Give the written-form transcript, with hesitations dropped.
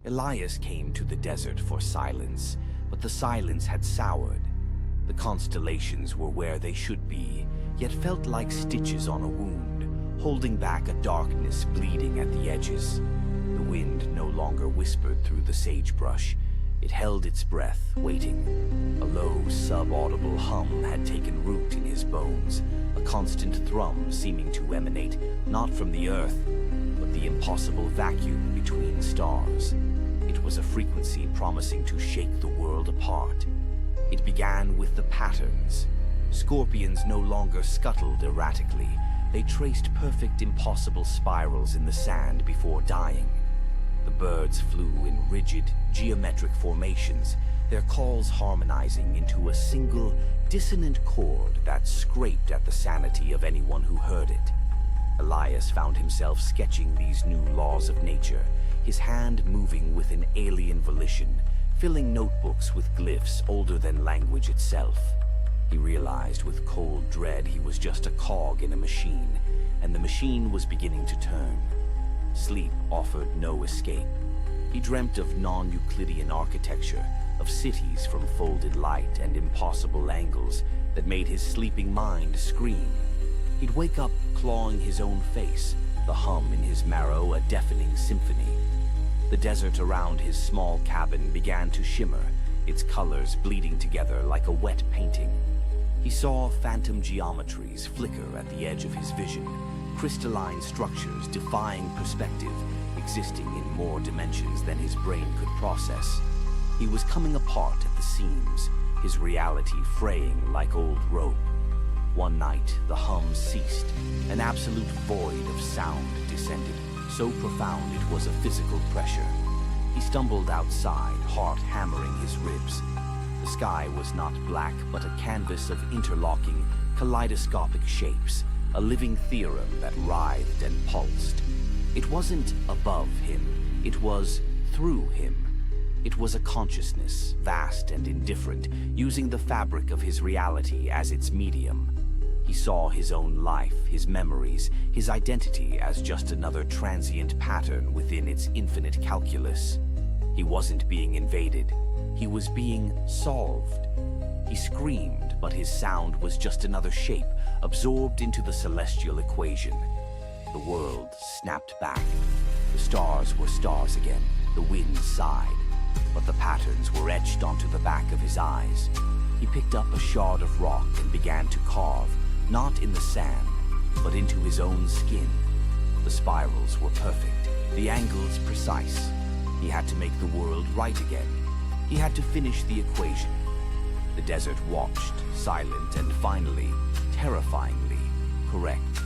Elias came to the desert for silence, but the silence had soured. The constellations were where they should be, yet felt like stitches on a wound, holding back a darkness bleeding at the edges. The wind no longer whispered through the sagebrush. It held its breath, waiting. A low, sub-audible hum had taken root in his bones, a constant thrum seeming to emanate not from the earth, but the impossible vacuum between stars. It was a frequency promising to shake the world apart. It began with the patterns. Scorpions no longer scuttled erratically. They traced perfect, impossible spirals in the sand before dying. The birds flew in rigid, geometric formations, their calls harmonizing into a single, dissonant chord that scraped at the sanity of anyone who heard it. Elias found himself sketching these new laws of nature, his hand moving with an alien volition, filling notebooks with glyphs older than language itself. He realized with cold dread he was just a cog in a machine, and the machine was beginning to turn. Sleep offered no escape. He dreamt of non-Euclidean architecture, of cities from folded light and impossible angles that made his sleeping mind scream. He'd wake up clawing his own face, the hum in his marrow a deafening symphony. The desert around his small cabin began to shimmer, its colors bleeding together like a wet painting. He saw phantom geometries flicker at the edge of his vision, crystalline structures defying perspective, existing in more dimensions than his brain could process. He was coming apart at the seams, his reality fraying like old rope. One night, the hum ceased. An absolute void of sound descended, so profound it was a physical pressure. He stumbled outside, heart hammering his ribs. The sky was not black, but a canvas of interlocking, kaleidoscopic shapes, a living theorem that writhed and pulsed. It wasn't above him, it was through him. It was a consciousness, vast and indifferent, using the fabric of his reality as its medium. He saw his own life, his memories, his identity as just another transient pattern within its infinite calculus. He wasn't being invaded, he was being solved. He screamed, but his sound was just another shape, absorbed into the celestial equation. The world snapped back. The stars were stars again, the wind sighed, but the patterns were etched onto the back of his eyes. He picked up a shard of rock and began to carve, not in the sand, but into his own skin. The spirals were perfect, the angles precise. He had to make the world right again. He had to finish the equation. The desert watched, silent and finally, terrifyingly correct.